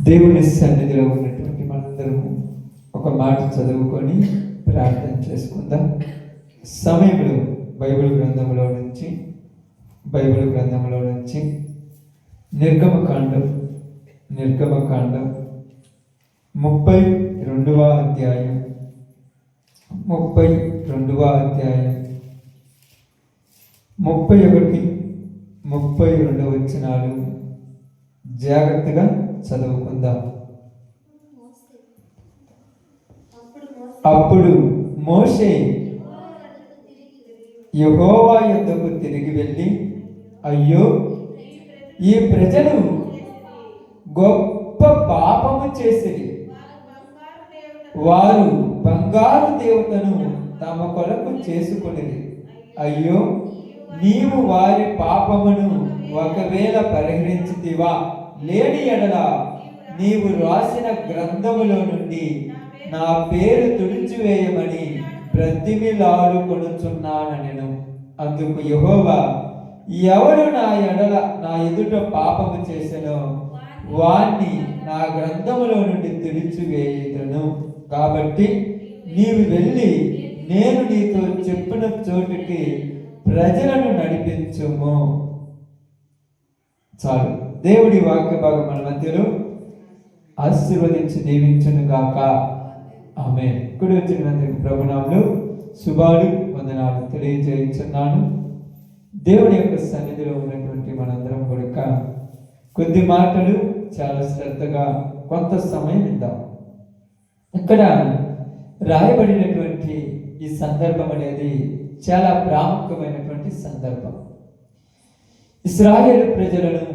దేవుని సన్నిధిలో ఉన్నటువంటి మనందరము ఒక మాట చదువుకొని ప్రార్థన చేసుకుందాం. సమయంలో బైబిల్ గ్రంథంలో నుంచి నిర్గమకాండం 32వ అధ్యాయం 31, 32 వచనాలు జాగ్రత్తగా చదువుకుందాం. అప్పుడు మోషే యెహోవా యొద్దకు తిరిగి వెళ్ళి, అయ్యో, ఈ ప్రజలు గొప్ప పాపము చేసిరి. వారు బంగారు దేవతను తమ కొరకు చేసుకొనిరి. అయ్యో, నీవు వారి పాపమును ఒకవేళ పరిహరించితివా, లేని ఎడల నీవు రాసిన గ్రంథములో నుండి నా పేరు తుడిచివేయమని బ్రతిమిలాడుకొనుచున్నానెను. అందుకు యెహోవా, ఎవడు నా ఎదుట పాపము చేసెనో వాణ్ణి నా గ్రంథములో నుండి తుడిచివేయుదును. కాబట్టి నీవు వెళ్ళి నేను నీతో చెప్పిన చోటుకి ప్రజలను నడిపించుము. చాలు. దేవుడి వాక్య భాగం మన మధ్యలో ఆశీర్వదించి దీవించును గాక. ఆమేన్. కుడి వచ్చిన ప్రభునామములో శుభాలు వందనాలు తెలియజేయుచున్నాను. దేవుడి యొక్క సన్నిధిలో ఉన్నటువంటి మనందరం కూడా కొద్ది మాటలు చాలా శ్రద్ధగా కొంత సమయం ఇద్దాం. ఇక్కడ రాయబడినటువంటి ఈ సందర్భం అనేది చాలా ప్రాముఖ్యమైనటువంటి సందర్భం. ఇశ్రాయేలు ప్రజలను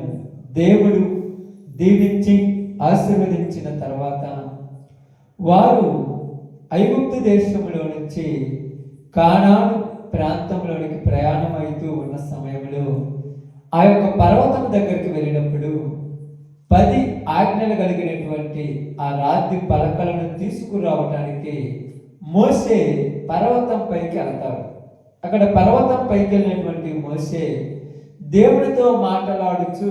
దేవుడు దీవించి ఆశీర్వదించిన తర్వాత వారు ఐగుప్తు దేశంలో నుంచి కానాను ప్రాంతంలోనికి ప్రయాణం అవుతూ ఉన్న సమయంలో ఆ యొక్క పర్వతం దగ్గరికి వెళ్ళినప్పుడు 10 ఆజ్ఞలు కలిగినటువంటి ఆ రాతి పలకలను తీసుకురావటానికి మోషే పర్వతం పైకి వెళ్తాడు. అక్కడ పర్వతం పైకి వెళ్ళినటువంటి మోషే దేవుడితో మాట్లాడుచు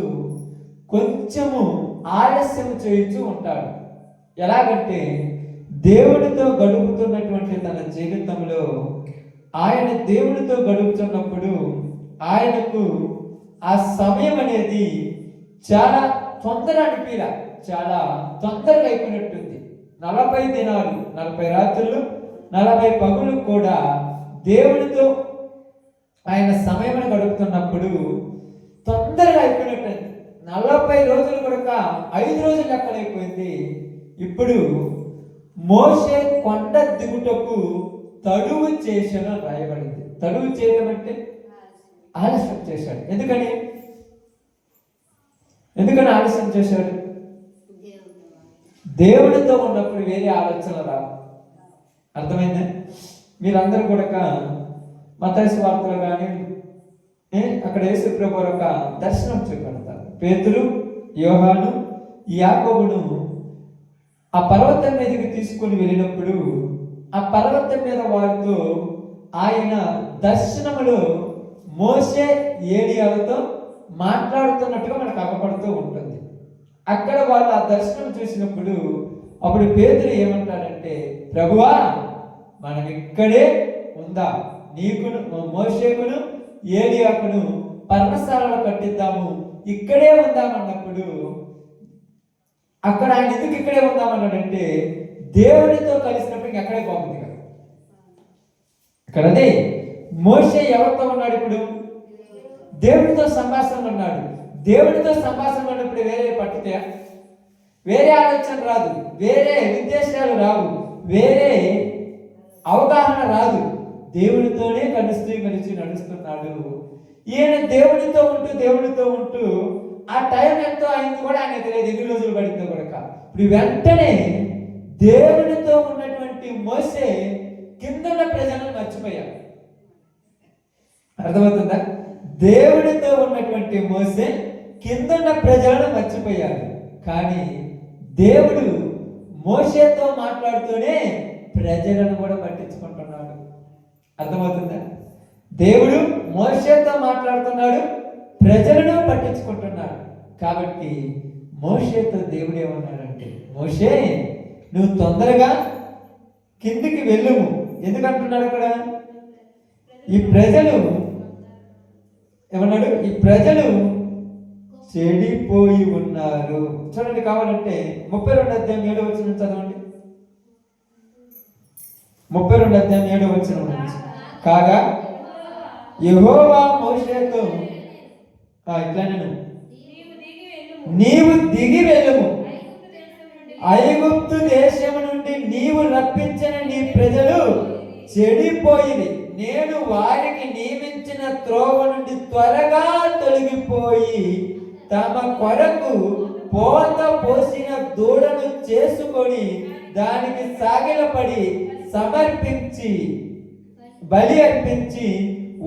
కొంచెము ఆలస్యం చేయించు ఉంటాడు. ఎలాగంటే దేవుడితో గడుపుతున్నటువంటి తన జీవితంలో ఆయన దేవుడితో గడుపుతున్నప్పుడు ఆయనకు ఆ సమయం అనేది చాలా చాలా తొందరగా అయిపోయినట్టుంది. 40 దినాలు 40 రాత్రులు 40 పగులు కూడా దేవుడితో ఆయన సమయం గడుపుతున్నప్పుడు తొందరగా అయిపోయినట్టుంది. 40 రోజులు కూడా 5 రోజులు లెక్కలైపోయింది. ఇప్పుడు మోషే కొండ దిగుటకు తడువు చేసిన రాయబడింది. తడువు చేయడం అంటే ఆలస్యం చేశాడు. ఎందుకని ఆలస్యం చేశాడు? దేవుడితో ఉన్నప్పుడు వేరే ఆలోచన రావు. అర్థమైందా? మీరందరూ కూడా మత్తయి సువార్తలో కానీ అక్కడ యేసు ప్రభువు యొక్క దర్శనం చూపెడతారు. పేతురు, యోహాను, యాకోబును ఆ పర్వతం మీదకి తీసుకొని వెళ్ళినప్పుడు ఆ పర్వతం మీద వారితో ఆయన దర్శనములో మోషే ఏలియాలతో మాట్లాడుతున్నట్టుగా మనకు అగపడుతూ ఉంటుంది. అక్కడ వాళ్ళు ఆ దర్శనం చూసినప్పుడు అప్పుడు పేతురు ఏమంటాడంటే, ప్రభువా, మనం ఇక్కడే ఉందా, నీకును మోషేకును ఏలియాకును పర్ణశాలలో కట్టిద్దాము, ఇక్కడే ఉందామన్నప్పుడు అక్కడ ఆయన ఎందుకు ఇక్కడే ఉందామన్నాడంటే దేవుడితో కలిసినప్పుడు ఎక్కడే బాగుంది కదా. ఇక్కడ అదే మోషే ఎవరితో ఉన్నాడు? ఇప్పుడు దేవుడితో సంభాషణ ఉన్నాడు. దేవుడితో సంభాషణ ఉన్నప్పుడు వేరే పట్టితే వేరే ఆలోచన రాదు, వేరే ఉద్దేశాలు రావు, వేరే అవగాహన రాదు. దేవుడితోనే కలిసి నడుస్తున్నాడు ఈయన. దేవుడితో ఉంటూ ఆ టైం ఎంతో అయింది కూడా ఆయన తెలియదు, ఎన్ని రోజులు పడిందో కూడా. ఇప్పుడు వెంటనే దేవుడితో ఉన్నటువంటి మోషే కిందన్న ప్రజలను మర్చిపోయాడు. అర్థమవుతుందా? దేవుడితో ఉన్నటువంటి మోషే కిందన్న ప్రజలను మర్చిపోయాడు. కానీ దేవుడు మోషేతో మాట్లాడుతూనే ప్రజలను కూడా పట్టించుకుంటున్నాడు. అర్థమవుతుందా? దేవుడు మోషేతో మాట్లాడుతున్నాడు, ప్రజలను పట్టించుకుంటున్నాడు. కాబట్టి మోషేతో దేవుడు ఏమన్నాడంటే, మోషే నువ్వు తొందరగా కిందికి వెళ్ళుము. ఎందుకంటున్నాడు అక్కడ? ఈ ప్రజలు ఏమన్నాడు? ఈ ప్రజలు చెడిపోయి ఉన్నారు. చూడండి, కావాలంటే 32 అధ్యాయం 7వ వచనం చదవండి. 32 అధ్యాయం 7వ వచనం నుంచి. కాగా యెహోవా మోషేతో ఇట్లా నేను నీవు దిగి వెళ్ళుము, ఐగుప్తు దేశము నుండి నీవు రప్పించిన నీ ప్రజలు చెడిపోయింది. నేను వారికి నియమించిన త్రోవ నుండి త్వరగా తొలగిపోయి తమ కొరకు పోత పోసిన దూడను చేసుకొని దానికి సాగిలపడి సమర్పించి బలి అర్పించి,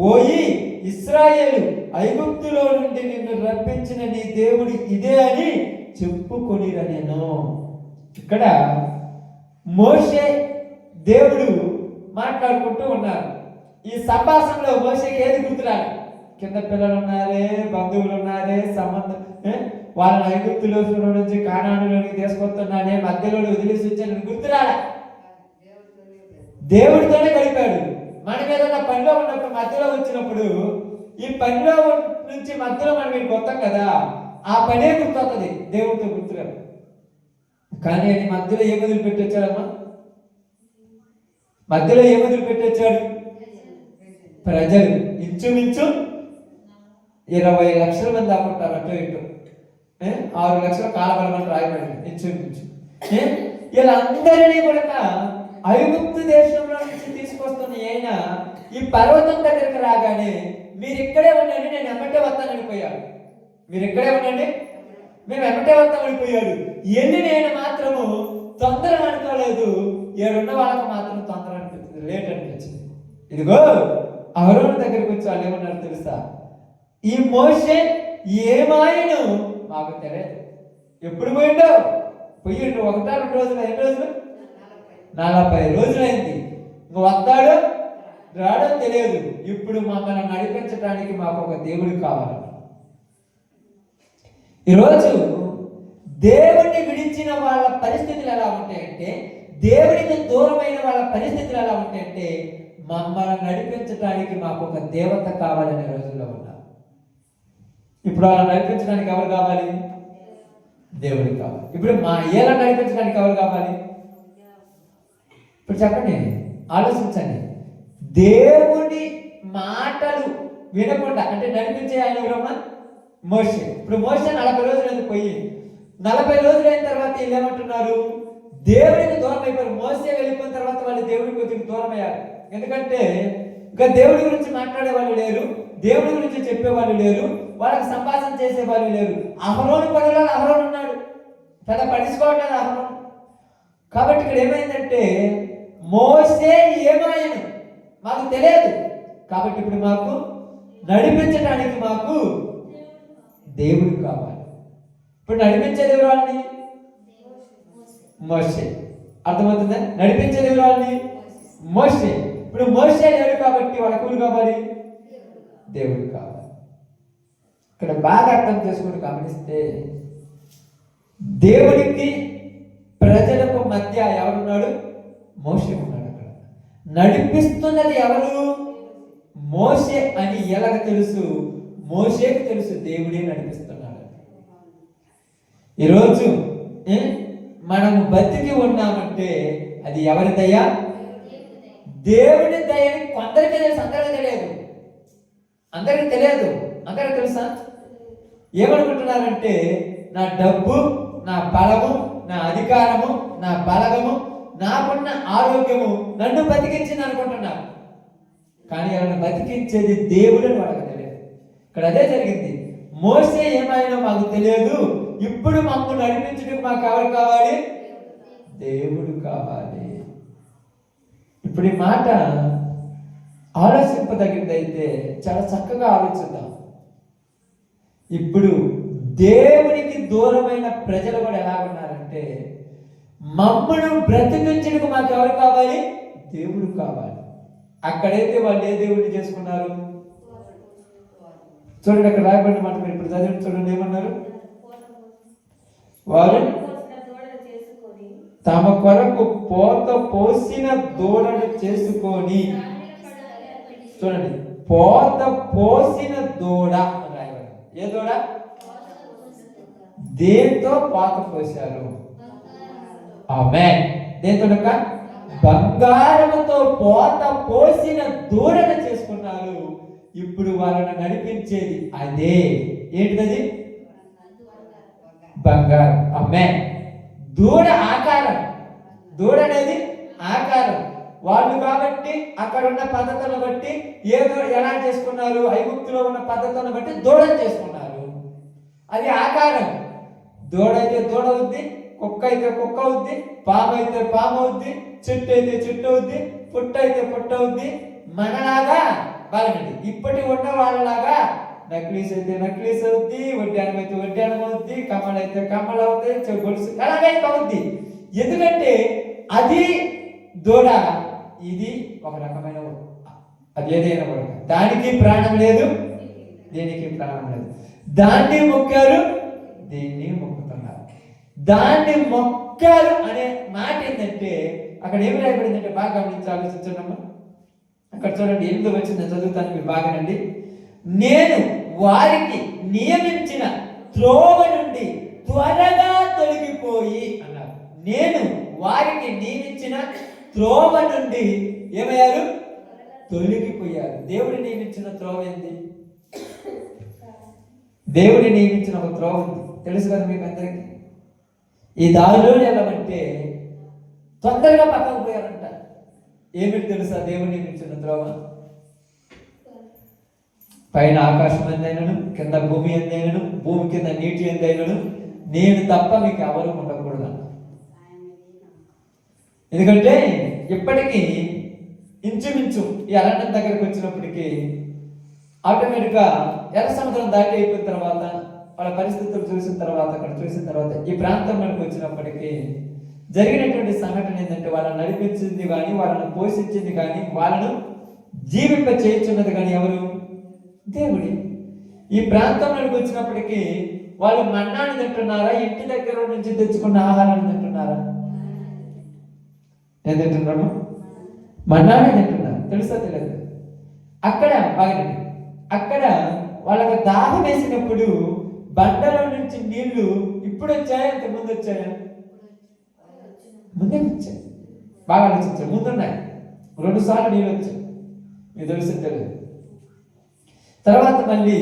ఓయి ఇశ్రాయేలు, ఐగుప్తులో నుండి నిన్ను రప్పించిన నీ దేవుడు ఇదే అని చెప్పుకొనిరనెను. ఇక్కడ మోషే దేవుడు మాట్లాడుకుంటూ ఉన్నారు. ఈ సంభాషణలో మోషేకి ఏది గుర్తురాలి? కింద పిల్లలు ఉన్నారే, బంధువులు ఉన్నారే, సంబంధం వాళ్ళని ఐగుప్తులో నుంచి కానానులోకి తీసుకొస్తున్నానే, మధ్యలో వదిలేసి వచ్చానని గుర్తురాల. దేవుడితోనే గడిపాడు. మనం ఏదైనా పనిలో ఉన్నప్పుడు మధ్యలో వచ్చినప్పుడు, ఈ పనిలో నుంచి మధ్యలో మనం మీకు వస్తాం కదా, ఆ పనే గుర్తొస్తుంది, దేవుడితో గుర్తురాడు. కానీ అది మధ్యలో ఏ వదిలి పెట్టి వచ్చాడమ్మా? మధ్యలో ఏ వదిలి పెట్టి వచ్చాడు? ప్రజలు ఇంచుమించు 20 లక్షల మంది దాకుంటారు. అటు ఇటు 6 లక్షల కాలబలమని రాయబడింది ఇంచుమించు. వీళ్ళందరినీ కూడా ఐగుప్తు దేశంలో నుంచి తీసుకొస్తున్న ఆయన ఈ పర్వతం దగ్గరికి రాగానే మీరు ఇక్కడే ఉండండి, నేను ఎమ్మటే వస్తానని పోయాడు. మీరు ఇక్కడే ఉండండి, మేము ఎమ్మటే వస్తామని పోయాడు. ఎన్ని నేను మాత్రము తొందర అనుకోలేదు, ఏడున్న వాళ్ళకి మాత్రం తొందర అనిపించింది, లేట్ అనిపించింది. ఇదిగో అహరోను దగ్గరికి వచ్చి వాళ్ళు ఏమన్నారు తెలుసా? ఈ మోషే ఏమాయను మాకు తెలియదు. ఎప్పుడు పోయిండో? పోయిండు 1-2 రోజులు. 5 రోజులు 40 రోజులైంది. వస్తాడో రాడో తెలియదు. ఇప్పుడు మమ్మల్ని నడిపించడానికి మాకు ఒక దేవుడు కావాలి. ఈరోజు దేవుడిని విడిచిన వాళ్ళ పరిస్థితులు ఎలా ఉంటాయంటే, దేవుడికి దూరమైన వాళ్ళ పరిస్థితులు ఎలా ఉంటాయంటే, మమ్మల్ని నడిపించడానికి మాకు ఒక దేవత కావాలనే రోజుల్లో ఉన్నారు. ఇప్పుడు అలా నడిపించడానికి ఎవరు కావాలి? దేవుడు కావాలి. ఇప్పుడు ఎలా నడిపించడానికి ఎవరు కావాలి? ఇప్పుడు చెప్పండి, ఆలోచించండి. దేవుడి మాటలు వినకుండా అంటే నడిపించే ఆయన ఎవరమ్మా? మోషే. ఇప్పుడు మోషే 40 రోజులు పోయి 40 రోజులు అయిన తర్వాత వీళ్ళు ఏమంటున్నారు? దేవుడికి దూరం అయిపోయారు. మోసే వెళ్ళిపోయిన తర్వాత వాళ్ళు దేవుడికి కొద్దిగా దూరం అయ్యారు. ఎందుకంటే ఇంకా దేవుడి గురించి మాట్లాడే వాళ్ళు లేరు, దేవుడి గురించి చెప్పేవాళ్ళు లేరు, వాళ్ళకి సంభాషణ చేసే వాళ్ళు లేరు. అహరోను పనిలో అహరోను ఉన్నాడు, పెద్ద పట్టించుకోవట్లేదు అహరోను. కాబట్టి ఇక్కడ ఏమైందంటే, మోసే ఏమాయను మాకు తెలియదు, కాబట్టి ఇప్పుడు మాకు నడిపించడానికి మాకు దేవుడు కావాలి. ఇప్పుడు నడిపించే దేవుడు వాళ్ళని మోషే. అర్థమవుతుందా? నడిపించే దేవుడు వాళ్ళని మోషే. ఇప్పుడు మోషే లేడు కాబట్టి వాళ్ళకు ఎవరు కావాలి? దేవుడు కావాలి. ఇక్కడ బాగా అర్థం చేసుకుని గమనిస్తే, దేవుడికి ప్రజలకు మధ్య ఎవరున్నాడు? మోషే ఉన్నాడు. అక్కడ నడిపిస్తున్నది ఎవరు? మోషే అని ఎలాగ తెలుసు? మోషేకు తెలుసు దేవుడే నడిపిస్తున్నాడు. ఈరోజు మనము బతికి ఉన్నామంటే అది ఎవరి దయ? దేవుడి దయని కొందరికి తెలుసు, అందరికీ తెలియదు. అందరికి తెలియదు, అందరికి తెలుసా? ఏమనుకుంటున్నారంటే, నా డబ్బు, నా బలము, నా అధికారము, నా బలగము, నాకున్న ఆరోగ్యము నన్ను బతికించింది అనుకుంటున్నారు. కానీ ఎవరిని బతికించేది దేవుడు అని వాళ్ళకి తెలియదు. ఇక్కడ అదే జరిగింది. మోసే ఏమైనా మాకు తెలియదు, ఇప్పుడు మమ్మల్ని నడిపించడానికి మాకు ఎవరు కావాలి? దేవుడు కావాలి. ఇప్పుడు ఈ మాట ఆలోచింపదగినదైతే చాలా చక్కగా ఆలోచిద్దాం. ఇప్పుడు దేవునికి దూరమైన ప్రజలు కూడా ఎలా ఉన్నారంటే, మమ్మను బ్రతికించడానికి మాకు ఎవరు కావాలి? దేవుడు కావాలి. అక్కడైతే వాళ్ళు ఏ దేవుడిని చేసుకున్నారు? చూడండి, అక్కడ రాయబడిన మాట మీరు ఇప్పుడు చదివి చూడండి. ఏమన్నారు? వారు తమ కొరకు పోత పోసిన దూడను చేసుకొని, చూడండి, పోత పోసిన దూడ రాయబడింది. ఏ దూడ? దేంతో పోత పోశారు? ఆమేన్. దేంతో? బంగారముతో పోత పోసిన దూడను చేసుకున్నారు. ఇప్పుడు వాళ్ళని నడిపించేది అదే. ఏంటిది? బంగారం. ఆమేన్. దూడ ఆకారం. దూడ అనేది ఆకారం. వాళ్ళు కాబట్టి అక్కడ ఉన్న పద్ధతులను బట్టి ఏదో ఎలా చేసుకున్నారు, ఐగుప్తులో ఉన్న పద్ధతులను బట్టి దూడను చేసుకున్నారు. అది ఆకారం. దూడ అయితే దూడ అవుద్ది, కుక్క అయితే కుక్క అవుద్ది, పాము అయితే పాము అవుద్ది, చెట్టు అయితే చెట్టు అవుద్ది, పుట్ట అయితే పుట్ట అవుద్ది. మనలాగా బాగండి ఇప్పటి ఉన్న వాళ్ళలాగా నక్లీస్ అయితే నక్లీస్ అవుద్ది, వడ్డానం అయితే వడ్డానం అవుద్ది, కమ్మలు అయితే కమ్మలు అవుతాయి, గొలుసు అలాగైతే అవుద్ది. ఎందుకంటే అది దూడ, ఇది ఒక రకమైన అది ఏదైనా కూడా దానికి ప్రాణం లేదు, దీనికి ప్రాణం లేదు. దాన్ని మొక్కారు, దీన్ని మొక్కుతున్నారు. దాన్ని మొక్కారు అనే మాట ఏంటంటే అక్కడ ఏమి రాయబడిందంటే బాగా గమనించి ఆలోచించండి. అక్కడ చూడండి, 8వ వచనం చదువుతాను, మీరు బాగానండి. నేను వారికి నియమించిన త్రోవ నుండి త్వరగా తొలగిపోయి అన్నారు. నేను వారికి నియమించిన త్రోవ నుండి ఏమయ్యారు? తొలగిపోయారు. దేవుడు నియమించిన త్రోవ ఏంది? దేవుడు నియమించిన ఒక త్రోవ ఉంది, తెలుసు కదా మీకు అందరికీ. ఈ దారిలో వెళ్ళమంటే తొందరగా పక్కకు పోయారంట. ఏమిటి తెలుసా దేవుడు నియమించిన త్రోవ? పైన ఆకాశం ఎందైనను, కింద భూమి ఎందైనను, భూమి కింద నీటి ఎందైనను నేను తప్ప మీకు ఎవరు ఉండకూడదు. ఎందుకంటే ఇప్పటికీ ఇంచుమించు ఈ అరణ్యం దగ్గరకు వచ్చినప్పటికీ ఆటోమేటిక్గా ఎర్ర సముద్రం దాటి అయిపోయిన తర్వాత వాళ్ళ పరిస్థితులు చూసిన తర్వాత అక్కడ చూసిన తర్వాత ఈ ప్రాంతంలోకి వచ్చినప్పటికీ జరిగినటువంటి సంఘటన ఏంటంటే వాళ్ళని నడిపించింది కానీ, వాళ్ళని పోషించింది కానీ, వాళ్ళను జీవింప చేయించున్నది కానీ ఎవరు? దేవుడి. ఈ ప్రాంతంలోకి వచ్చినప్పటికీ వాళ్ళు మన్నాన్ని తింటున్నారా, ఇంటి దగ్గర నుంచి తెచ్చుకున్న ఆహారాన్ని తింటున్నారా? ఏం తింటున్నాము? మన్నాన్ని తింటున్నారు. తెలుసా తెలియదు? అక్కడ బాగా అక్కడ వాళ్ళకి దాహం వేసినప్పుడు బండలో నుంచి నీళ్లు ఇప్పుడు వచ్చాయా, అంత ముందు వచ్చాయా? ముందే వచ్చాయి. బాగా ఆలోచించారు. ముందున్నాయి, 2 సార్లు నీళ్ళు వచ్చాయి. మీకు తెలుసు తెలియదు. తర్వాత మళ్ళీ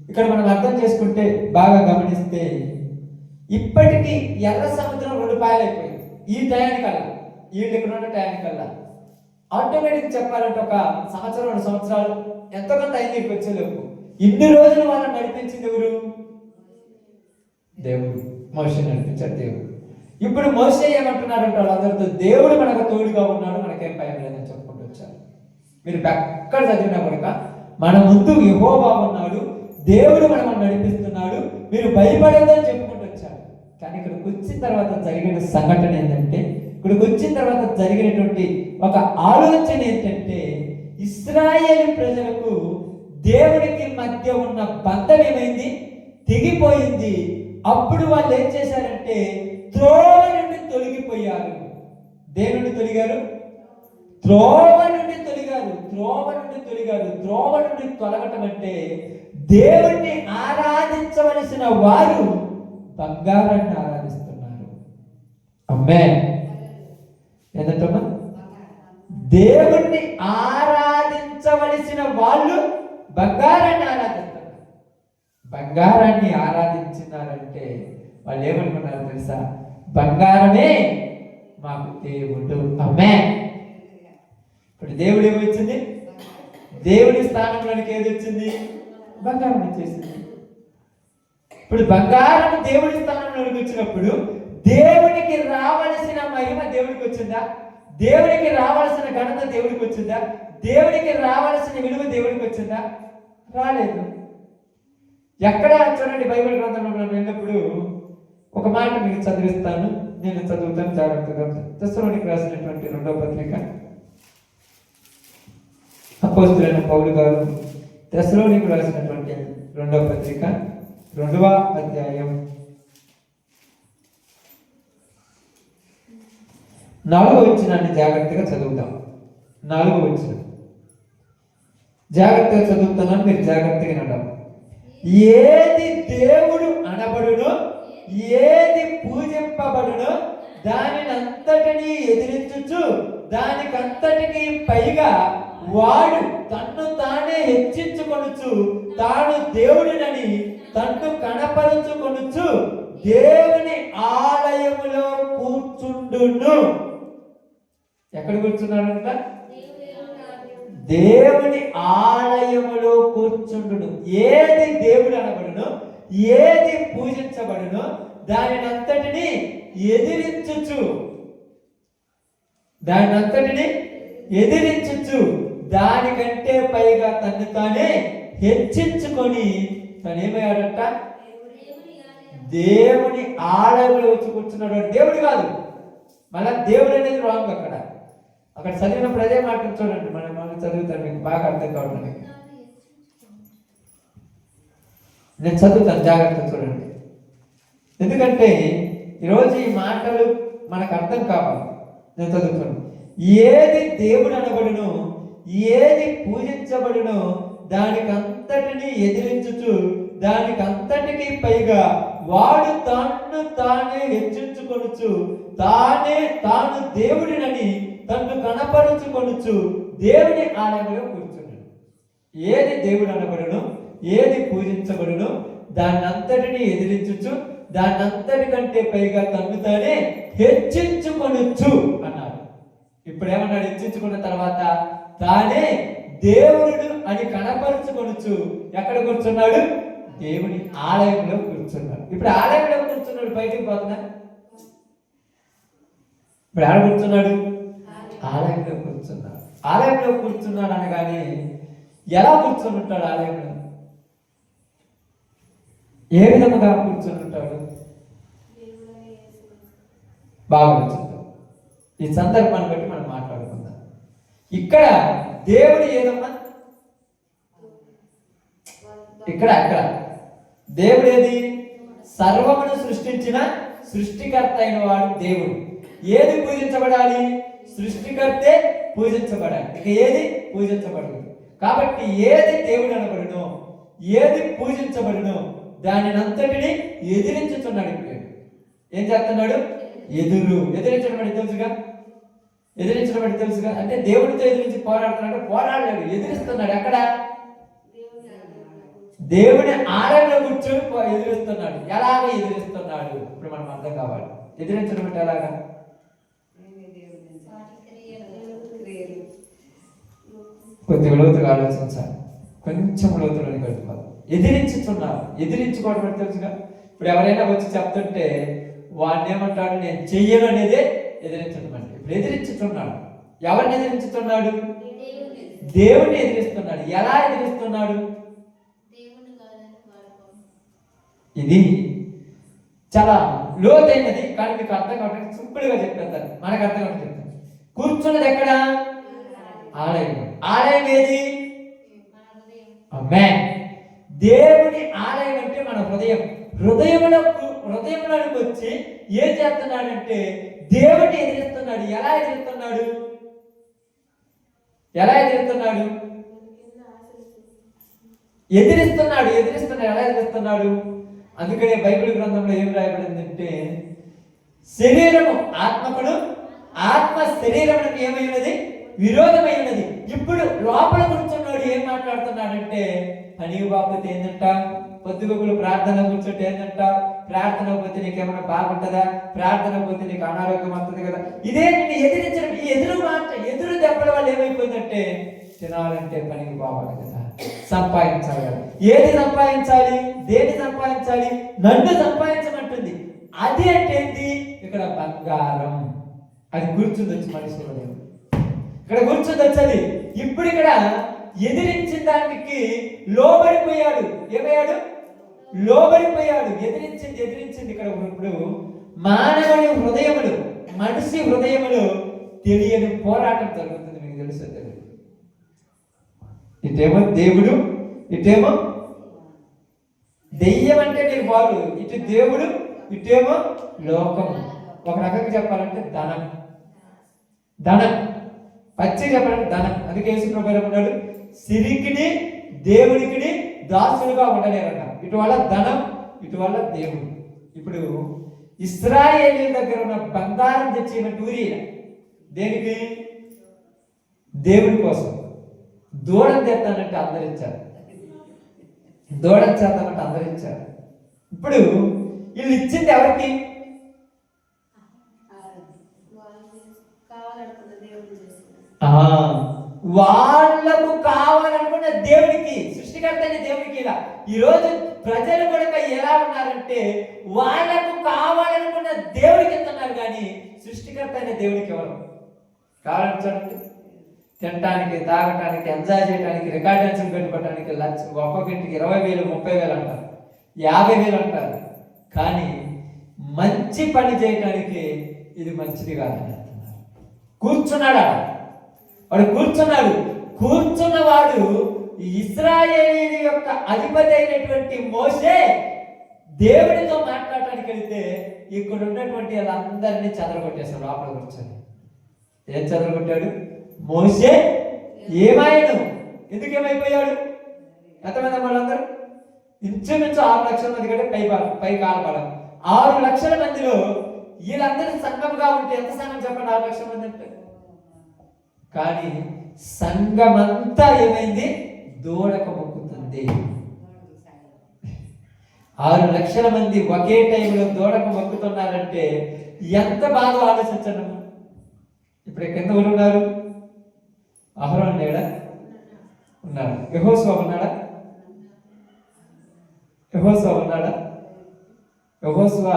ఇక్కడ మనం అర్థం చేసుకుంటే బాగా గమనిస్తే ఇప్పటికీ ఎర్ర సముద్రం 2 పాయలైపోయింది. ఈ టయానికల్లా, వీళ్ళు ఇక్కడ ఉన్న టయానికల్లా ఆటోమేటిక్ చెప్పాలంటే ఒక సంవత్సరం 2 సంవత్సరాలు ఎంతో కొంత అయింది ఇక్కడికి వచ్చేలోపు. ఇన్ని రోజులు వాళ్ళని నడిపించింది ఎవరు? దేవుడు. మోషే నడిపించాడు దేవుడు. ఇప్పుడు మోషే ఏమంటున్నారంటే వాళ్ళందరితో, దేవుడు మనకు తోడుగా ఉన్నాడు, మనకేం భయం లేదని చెప్పుకుంటూ వచ్చారు. మీరు ఎక్కడ చదివినా కూడా మన ముందు యెహోవా ఉన్నాడు, దేవుడు మనల్ని నడిపిస్తున్నాడు, మీరు భయపడేదని చెప్పుకుంటూ వచ్చారు. కానీ ఇక్కడికి వచ్చిన తర్వాత జరిగిన సంఘటన ఏంటంటే, ఇక్కడికి వచ్చిన తర్వాత జరిగినటువంటి ఒక ఆలోచన ఏంటంటే, ఇశ్రాయేలు ప్రజలకు దేవునికి మధ్య ఉన్న బంధం ఏమైంది? తెగిపోయింది. అప్పుడు వాళ్ళు ఏం చేశారంటే త్రోవ నుండి తొలగిపోయారు. దేని నుండి తొలిగారు? త్రోవ నుండి తొలిగారు. త్రోవ నుండి తొలిగారు. త్రోవ నుండి తొలగటం అంటే దేవుణ్ణి ఆరాధించవలసిన వారు బంగారాన్ని ఆరాధిస్తున్నారు. ఆమేన్. ఏంటమ్మా? దేవుణ్ణి ఆరాధించవలసిన వాళ్ళు బంగారాన్ని ఆరాధిస్తున్నారు. బంగారాన్ని ఆరాధించినారంటే వాళ్ళు ఏమనుకున్నారు తెలుసా? బంగారమే మాకు దేవుడు. ఆమేన్. ఇప్పుడు దేవుడు ఏమొచ్చింది? దేవుడి స్థానంలోనికి ఏది వచ్చింది? బంగారం వచ్చేసింది. ఇప్పుడు బంగారం దేవుడి స్థానంలోనికి వచ్చినప్పుడు దేవునికి రావలసిన మహిమ దేవుడికి వచ్చిందా? దేవునికి రావాల్సిన ఘనత దేవుడికి వచ్చిందా? దేవునికి రావాల్సిన విలువ దేవుడికి వచ్చిందా? రాలేదు. ఎక్కడ చూడండి, బైబిల్ గ్రంథంలో మనం వెళ్ళినప్పుడు ఒక మాట మీకు చదివిస్తాను, నేను చదువుతాను జాగ్రత్తగా. తెస్సలోనికీయులకు రాసినటువంటి 2వ పత్రిక, అపోస్తలుడైన పౌలు గారు తెస్సలోనికీయులకు రాసినటువంటి 2వ పత్రిక 2వ అధ్యాయం 4వ వచనాన్ని జాగ్రత్తగా చదువుతాం. 4వ వచనం జాగ్రత్తగా చదువుతున్నాను, మీరు జాగ్రత్తగా వినడం. ఏది దేవుడు అనబడునో, ఏది పూజింపబడునో దానిని అంతటినీ ఎదిరించుచు దానికంతటికి పైగా వాడు తన్ను తానే హెచ్చించుకొనుచు తాను దేవుడినని తన్ను కనపరుచుకొనుచు దేవుని ఆలయములో కూర్చుండును. ఎక్కడ కూర్చున్నాడంట? దేవుని ఆలయములో కూర్చుండును. ఏది దేవుడు అనబడును, ఏది పూజించబడును దానినంతటిని ఎదిరించుచు దానికంటే పైగా తను తానే హెచ్చించుకొని తనేమయ్యాడంట? దేవుని ఆలయంలో వచ్చి కూర్చున్నాడు. దేవుడు కాదు, మళ్ళా దేవుడు అనేది రాంగ్. అక్కడ చదివినప్పుడు అదే మాట చూడండి, మనం చదువుతాను, మీకు బాగా అర్థం కావడానికి. నేను చదువుతాను, జాగ్రత్త చూడండి. ఎందుకంటే ఈరోజు ఈ మాటలు మనకు అర్థం కావాలి. నేను చదువుతాను. ఏది దేవుడు అనబడును, ఏది పూజించబడును దానికంతటిని ఎదిరించుచు దానికంతటికి పైగా వాడు తాను తానే హెచ్చించుకొనుచు తాను దేవుడినని తన్ను కనపరుచుకొనుచు దేవుని ఆలయంలో కూర్చున్నాడు. ఏది దేవుడు అనబడును, ఏది పూజించబడును దాన్నంతటిని ఎదిరించుచు దాన్నంతటికంటే పైగా తన్ను తానే హెచ్చించుకొనుచు అన్నాడు. ఇప్పుడు ఏమన్నాడు? హెచ్చించుకున్న తర్వాత తానే దేవుడు అని కనపరుచుకొనుచు ఎక్కడ కూర్చున్నాడు? దేవుని ఆలయంలో కూర్చున్నాడు. ఇప్పుడు ఆలయంలో కూర్చున్నాడు, బయటికి పోతున్నా. ఇప్పుడు ఆడ కూర్చున్నాడు, ఆలయంలో కూర్చున్నాడు. ఆలయంలో కూర్చున్నాడు అనగానే ఎలా కూర్చొని ఉంటాడు? ఆలయంలో ఏ విధముగా కూర్చొని ఉంటాడు? బాగా కూర్చుంటాం. ఈ సందర్భాన్ని బట్టి మనం మాట్లాడుకుందాం. ఇక్కడ దేవుడు ఏదమ్మా? ఇక్కడ దేవుడు ఏది? సర్వమును సృష్టించిన సృష్టికర్త అయిన వాడు దేవుడు. ఏది పూజించబడాలి? సృష్టికర్తే పూజించబడాలి. ఇక ఏది పూజించబడదు. కాబట్టి ఏది దేవుడు అనబడునో, ఏది పూజించబడునో దానినంతటిని ఎదిరించుతున్నాడు. ఇప్పుడు ఏం చేస్తున్నాడు? ఎదిరించడం అంటే తెలుసుగా. అంటే దేవుడితో ఎదిరించి పోరాడుతున్నాడు. పోరాడలేడు, ఎదిరిస్తున్నాడు. ఎక్కడ? దేవుని ఆలయంలో కూర్చొని ఎదిరిస్తున్నాడు. ఎలాగ ఎదిరిస్తున్నాడు? ఇప్పుడు మనం అర్థం కావాలి. ఎదిరించడం అంటే ఎలాగా? కొద్దిగా లోతుగా ఆలోచించాలి, కొంచెం లోతులోని గడుపుకోవాలి. ఎదిరించుకోవడం అంటే తెలుసుగా. ఇప్పుడు ఎవరైనా వచ్చి చెప్తుంటే వాడిని ఏమంటాడు? నేను చెయ్యను అనేదే ఎదిరించడం అంటే. ఇప్పుడు ఎదిరించుతున్నాడు. ఎవరిని ఎదిరించుతున్నాడు? దేవుడిని ఎదిరిస్తున్నాడు. ఎలా ఎదిరిస్తున్నాడు? ఇది చాలా లోతైనది, కానీ మీకు అర్థం కావడానికి సింపుల్గా చెప్పేస్తాను. మనకు అర్థం కావడం చెప్తాను. కూర్చున్నది ఎక్కడ? ఆలయం. ఆలయం ఏది? దేవుని ఆలయం అంటే మన హృదయంలోకి వచ్చి ఏం చేస్తున్నాడంటే దేవుడిని ఎదిరిస్తున్నాడు. ఎలా ఎదిరిస్తున్నాడు? ఎదిరిస్తున్నాడు. ఎలా ఎదిరిస్తున్నాడు? అందుకనే బైబిల్ గ్రంథంలో ఏం రాయబడిందంటే శరీరము ఆత్మకుడు, ఆత్మ శరీరమునకు ఏమైనది? విరోధమైనది. ఇప్పుడు లోపల కూర్చున్నాడు ఏం మాట్లాడుతున్నాడంటే పనికి బాబోతే ఏంటంట? పొద్దుగోకులు ప్రార్థన కూర్చుంటే ఏంటంట? ప్రార్థన పోతే నీకేమైనా బాగుంటుందా? ప్రార్థన పోతే నీకు అనారోగ్యం వస్తుంది కదా. ఇదే నిన్ను ఎదిరించడం. ఈ ఎదురు దెబ్బల వల్ల ఏమైపోయిందంటే తినాలంటే పనికి పోవాలి కదా, సంపాదించాలి కదా. ఏది సంపాదించాలి? దేన్ని సంపాదించాలి? నన్ను సంపాదించమంటుంది. అది అంటే ఏంటి? ఇక్కడ బంగారం. అది కూర్చుంది వచ్చి మనిషి ఇక్కడ కూర్చుంది వచ్చి. ఇప్పుడు ఇక్కడ ఎదిరించిన దానికి లోబడిపోయాడు. ఏమయ్యాడు? లోబడిపోయాడు. ఎదిరించింది. ఇక్కడ ఇప్పుడు మానవుని హృదయములు, మనిషి హృదయములు తెలియని పోరాటం జరుగుతుంది. మీకు తెలుసు, తెలియదు. ఇటేమో దేవుడు, ఇటేమో దెయ్యం అంటే మీరు బాగు. ఇటు దేవుడు, ఇటేమో లోకం. ఒక రకంగా చెప్పాలంటే ధనం. ధనం. పచ్చి చెప్పడానికి ధనం. అందుకే యేసుప్రభువు ఏమన్నాడు, సిరికిని దేవుడికిని దాసులుగా ఉండలేరట. ఇటువల్ల ధనం, ఇటువల్ల దేవుడు. ఇప్పుడు ఇశ్రాయేలీయుల దగ్గర ఉన్న బంగారం తెచ్చిన టూరి దేనికి? దేవుడి కోసం. దూడం తెస్తానంటే అందరిచ్చారు, దూడం చేస్తానంటే అందరిచ్చారు. ఇప్పుడు వీళ్ళు ఇచ్చింది ఎవరికి? వాళ్లకు కావాలనుకున్న దేవుడికి, సృష్టికర్త అయిన దేవుడికి. ఇలా ఈరోజు ప్రజలు కూడా ఎలా ఉన్నారంటే వాళ్లకు కావాలనుకున్న దేవుడికి ఇస్తున్నారు, కానీ సృష్టికర్త అయిన దేవుడికి ఎవరు కావాలని చూడండి. తినడానికి, తాగటానికి, ఎంజాయ్ చేయడానికి, రికార్డ్ డాన్సులు పెట్టుకోవడానికి ఒక్కొక్కటికి 20,000 30,000 అంటారు, 50,000 అంటారు. కానీ మంచి పని చేయడానికి ఇది మంచిది కాదని అంటున్నారు. కూర్చున్నాడా వాడు? కూర్చున్నాడు. కూర్చున్నవాడు ఇశ్రాయేలీయుల యొక్క అధిపతి అయినటువంటి మోషే దేవుడితో మాట్లాడటానికి వెళితే ఇక్కడ ఉన్నటువంటి వాళ్ళందరినీ చెదరగొట్టేశాడు. లోపల కూర్చొని ఏం చెదరగొట్టాడు? మోషే ఏమాయను? ఎందుకు ఏమైపోయాడు? ఎంతమంది వాళ్ళందరూ? ఇంచుమించు 6 లక్షల మంది కంటే పై కాలపడం. 6 లక్షల మందిలో వీళ్ళందరూ సంఘంగా ఉంటే ఎంత సంఘం చెప్పండి? 6 లక్షల మంది అంటే. కానీ సంఘమంతా ఏమైంది? దూడకు మొక్కుతుంది. 6 లక్షల మంది ఒకే టైంలో దూడకు మొక్కుతున్నారంటే ఎంత బాగా ఆలోచించండి. ఇప్పుడు కింద ఎవరు ఉన్నారు? అహరోను లేడా? ఉన్నాడు. యెహోషువ ఉన్నాడా? యెహోషువ ఉన్నాడా? యెహోషువ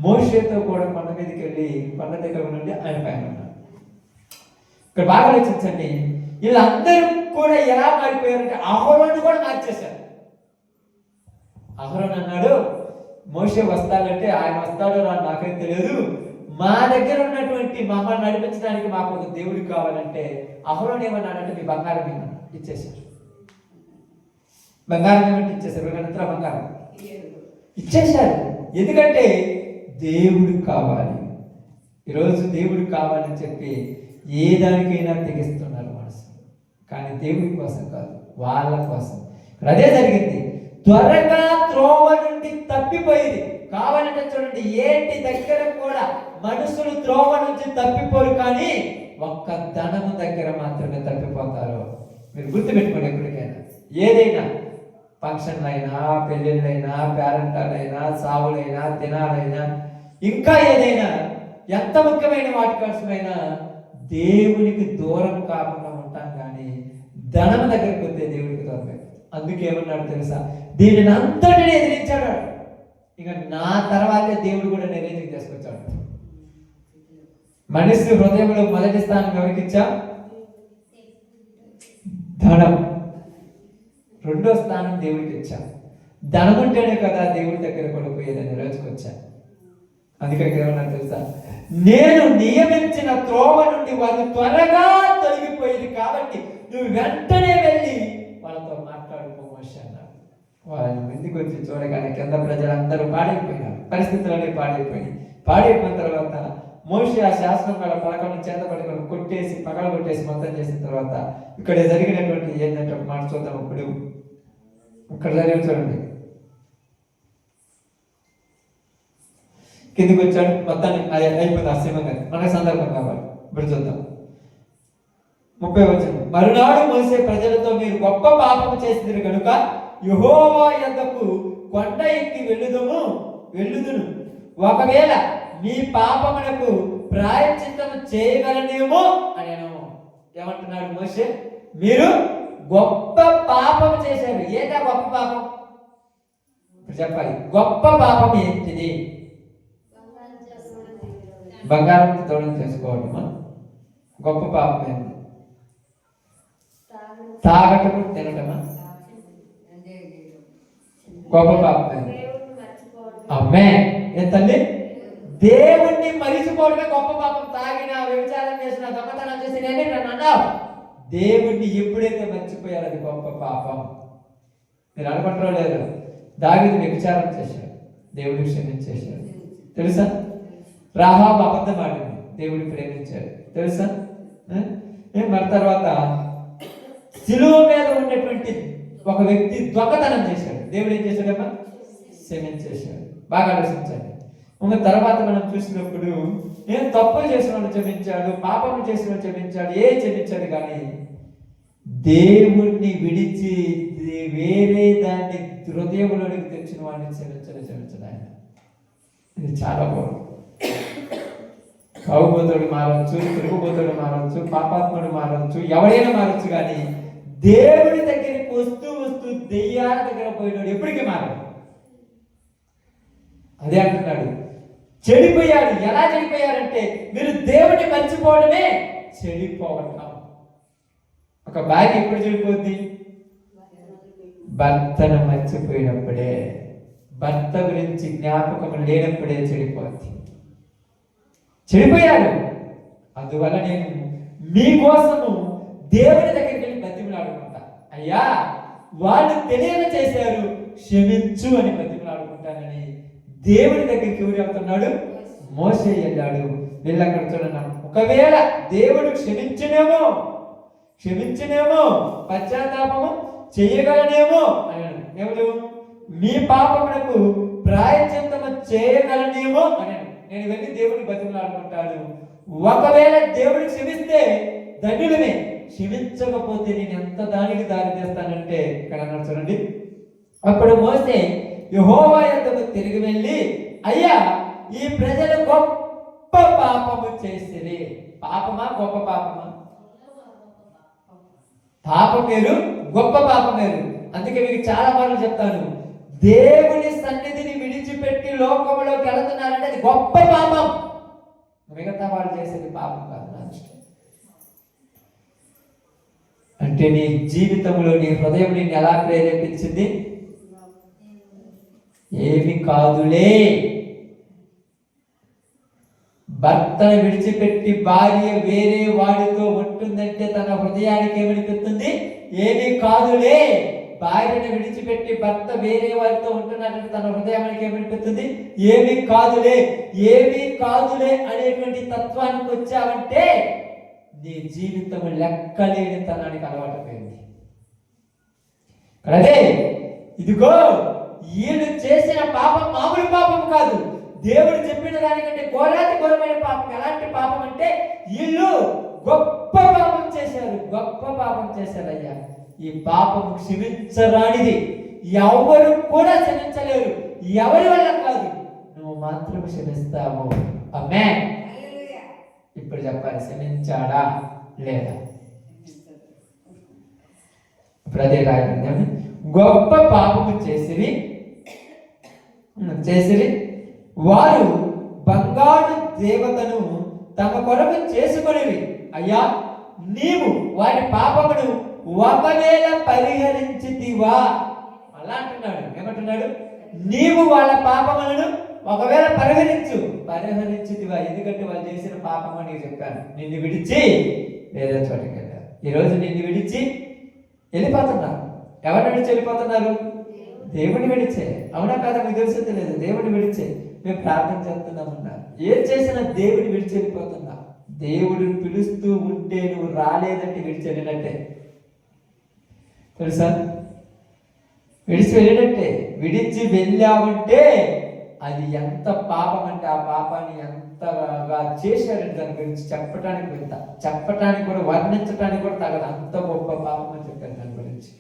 మోషేతో కూడా కొండ మీదకి వెళ్ళి కొండ దగ్గర నుండి ఆయన పైన ఉన్నాడు. ఇక్కడ బాగా ఆలోచించండి. వీళ్ళందరూ కూడా ఎలా మారిపోయారంటే అహరోను కూడా మార్చేశారు. అహరోను అన్నాడు, మోషే వస్తాడంటే ఆయన వస్తాడో నాకేం తెలియదు, మా దగ్గర ఉన్నటువంటి మమ్మల్ని నడిపించడానికి మాకు ఒక దేవుడు కావాలంటే అహరోను ఏమన్నాడంటే మీ బంగారం ఇచ్చేశారు. బంగారం ఏమంటే ఇచ్చేశారు. బంగారం ఇచ్చేశారు. ఎందుకంటే దేవుడు కావాలి. ఈరోజు దేవుడు కావాలని చెప్పి ఏ దానికైనా తెగిస్తున్నారు మనసు, కానీ దేవుడి కోసం కాదు, వాళ్ళ కోసం. అదే జరిగింది. త్వరగా త్రోవ నుండి తప్పిపోయింది. కావాలంటే చూడండి, ఏంటి దగ్గర కూడా మనుషులు త్రోవ నుంచి తప్పిపోరు, కానీ ఒక్క ధనము దగ్గర మాత్రమే తప్పిపోతారు. మీరు గుర్తుపెట్టుకోండి. ఎప్పటికైనా ఏదైనా ఫంక్షన్లైనా, పెళ్ళిళ్ళైనా, పేరెంటాలైనా, సావులైనా, తినాలైనా, ఇంకా ఏదైనా ఎంత ముఖ్యమైన వాటి కోసమైనా దేవునికి దూరం కాకుండా ఉంటాం, కానీ ధనం దగ్గరికి వస్తే దేవుడికి దూరం. అందుకేమన్నాడు తెలుసా? దీనిని అంతటిని ఎదిరించాడు. ఇక నా తర్వాతే దేవుడు కూడా నేను తీసుకొచ్చాడు. మనిషి హృదయంలో మొదటి స్థానం ఎవరికి ఇచ్చా? ధనం. రెండో స్థానం దేవుడికి ఇచ్చా. ధనం ఉంటేనే కదా దేవుడి దగ్గర కూడా పోయేదని రోజుకొచ్చా. అందుకని ఏమన్నా తెలుసా? నేను నియమించిన త్రోవ నుండి వాళ్ళు త్వరగా తొలగిపోయింది కాబట్టి నువ్వు వెంటనే వెళ్ళి వాళ్ళతో మాట్లాడుకో మోషే అన్నాడు. వాళ్ళు ఎందుకు వచ్చి చూడగానే కింద ప్రజలందరూ పాడైపోయినారు. పరిస్థితులన్నీ పాడైపోయిన తర్వాత మోషే ఆ శాసనం వాళ్ళ పలకలను చేత పట్టుకొని కొట్టేసి పగల కొట్టేసి మొత్తం చేసిన తర్వాత ఇక్కడ జరిగినటువంటి ఏంటంటే ఒక మాట చూద్దాం. ఇప్పుడు ఇక్కడ జరిగి చూడండి. కిందికి వచ్చాడు, మొత్తాన్ని అయిపోయింది అసీమంగా. మనకు సందర్భం కావాలి. ఇప్పుడు చూద్దాం 30 వచనం. మరునాడు మోసే ప్రజలతో, మీరు గొప్ప పాపము చేసింది కనుక యెహోవా యొద్దకు కొండ ఎక్కి వెళ్ళుదును. ఒకవేళ మీ పాపమునకు ప్రాయశ్చిత్తము చేయగలనేమో అనేను. ఏమంటున్నాడు మోసే? మీరు గొప్ప పాపం చేశారు. ఏంటా గొప్ప పాపం? ఇప్పుడు చెప్పాలి. గొప్ప పాపం ఏంటిది? బంగారం దూరం చేసుకోవడమా? గొప్ప పాపం ఏంటి? తాగటము తినటమా? గొప్ప పాపం ఏంటి? అమ్మే ఏ తల్లి, దేవుణ్ణి మరిచిపోవడమే గొప్ప పాపం. తాగినా, వ్యభిచారం చేసినా, దొంగతనం చేసి అన్నావు. దేవుణ్ణి ఎప్పుడైతే మర్చిపోయారో అది గొప్ప పాపం. మీరు అనుకుంటారో లేదు, దావీదు వ్యభిచారం చేశాడు, దేవుడు క్షమించేశాడు. తెలుసా? రాహాబు అబద్ధం ఆడింది, దేవుడు ప్రేమించాడు తెలుసా. మరి తర్వాత శిలువ మీద ఉన్నటువంటి ఒక వ్యక్తి దొంగతనం చేశాడు, దేవుడు ఏం చేశాడమ్మా? క్షమించేశాడు. బాగా ఆలోచించండి. ఇంకా తర్వాత మనం చూసినప్పుడు నేను తప్పులు చేసిన వాళ్ళు క్షమించాడు, పాపం చేసిన వాళ్ళు క్షమించాడు, క్షమించాడు. కానీ దేవుణ్ణి విడిచి వేరే దాన్ని హృదయంలోనికి తెచ్చిన వాడిని క్షమించడు ఆయన. ఇది చాలా బాగుంది. కావుబోతుడు మారవచ్చు, తిరుగుబోతుడు మారవచ్చు, పాపాత్ముడు మారవచ్చు, ఎవరైనా మారచ్చు. కానీ దేవుడి దగ్గరికి వస్తూ దెయ్యాల దగ్గర పోయినాడు ఎప్పటికీ మారడు. అదే అంటున్నాడు, చెడిపోయాడు. ఎలా చెడిపోయారంటే మీరు దేవుడిని మర్చిపోవడమే చెడిపోవటం. ఒక భార్య ఎప్పుడు చెడిపోద్ది? భర్తను మర్చిపోయినప్పుడే, భర్త గురించి జ్ఞాపకం లేనప్పుడే చెడిపోద్ది. చెడిపోయాడు. అందువల్ల నేను మీకోసము దేవుని దగ్గరికి వెళ్ళి బతిమలాడుకుంటా, అయ్యా వాళ్ళు తెలియక చేశారు, క్షమించు అని బతిమలాడుకుంటానని దేవుని దగ్గరికి ఎవరు వెళ్తున్నాడు? మోసే వెళ్ళాడు. వీళ్ళు అక్కడ చూడన్నా, ఒకవేళ దేవుడు క్షమించనేమో పశ్చాత్తాపము చేయగలనేమో అన్నాడు. ఎవరు? మీ పాపములకు ప్రాయశ్చిత్తము చేయగలనేమో అన్నాడు. నేను వెళ్ళి దేవుడిని బతిమలాడుకుంటాను. ఒకవేళ దేవుడు క్షమిస్తే ధన్యులమే, క్షమించకపోతే నేను ఎంత దానికి దారి తీస్తానంటే ఇక్కడ అన్నాడు చూడండి. అప్పుడు మోసే యెహోవా యొద్దకు తిరిగి వెళ్ళి, అయ్యా ఈ ప్రజలు గొప్ప పాపము చేసిరి. పాపమా గొప్ప పాపమా? పాపం వేరు, గొప్ప పాపం వేరు. అందుకే మీకు చాలా మార్లు చెప్తాను, దేవుని సన్నిధిని విడిచిపెట్టి లోకంలోకి వెళుతున్నారంటే అది గొప్ప పాపం. మిగతా వాళ్ళు చేసేది పాపం కాదు. అంటే నీ జీవితంలో నీ హృదయం నిన్ను ఎలా ప్రేరేపించింది? ఏమి కాదులే. భర్తను విడిచిపెట్టి భార్య వేరే వాడితో ఉంటుందంటే తన హృదయానికి ఏమనిపిస్తుంది? ఏమి కాదులే. భార్యను విడిచిపెట్టి భర్త వేరే వారితో ఉంటున్నాడంటే తన హృదయానికి ఏమనిపిస్తుంది? ఏమి కాదులే. ఏమి కాదులే అనేటువంటి తత్వానికి వచ్చావంటే నీ జీవితం లెక్కలేని తనానికి అలవాటు పోయింది. అదే ఇదిగో వీళ్ళు చేసిన పాపం మామూలు పాపం కాదు, దేవుడు చెప్పిన దానికంటే ఘోరమైన పాపం. ఎలాంటి పాపం అంటే వీళ్ళు గొప్ప పాపం చేశారు. అయ్యా ఈ పాపం క్షమించరానిది, ఎవరు కూడా క్షమించలేరు. ఎవరి వల్ల కాదు, నువ్వు మాత్రం క్షమిస్తావు. ఆమేన్. ఇప్పుడు చెప్పాలి, క్షమించాడా లేదా? ఇప్పుడు అదే రాయండి. గొప్ప పాపము చేసిరి వారు బంగారు దేవతను తమ కొరకు చేసుకొనివి. అయ్యా నీవు వారి పాపమును ఒకవేళ పరిహరించితివా? అలా అంటున్నాడు. ఏమంటున్నాడు? నీవు వాళ్ళ పాపములను ఒకవేళ పరిహరించితివా? ఎందుకంటే వాళ్ళు చేసిన పాపం అని చెప్పాను. నిన్ను విడిచి వేరే చోటికి వెళ్ళారు. ఈరోజు నిన్ను విడిచి వెళ్ళిపోతున్నారు. ఎవరిని విడిచి వెళ్ళిపోతున్నారు? దేవుని విడిచే. అవునా కాదా? మీకు తెలిసి తెలియదు. దేవుని విడిచే మేము ప్రార్థన చేస్తున్నామన్నారు. ఏం చేసినా దేవుని విడిచి వెళ్ళిపోతున్నా. దేవుడు పిలుస్తూ ఉంటే నువ్వు రాలేదంటే విడిచి వెళ్ళినట్టే. తెలుసా? విడిచి వెళ్ళినట్టే. విడిచి వెళ్ళామంటే అది ఎంత పాపం అంటే ఆ పాపాన్ని ఎంతగా చేశారంటే దాని గురించి చెప్పటానికి కూడా వర్ణించడానికి కూడా తగదు. అంత గొప్ప పాపం అని చెప్పారు దాని గురించి.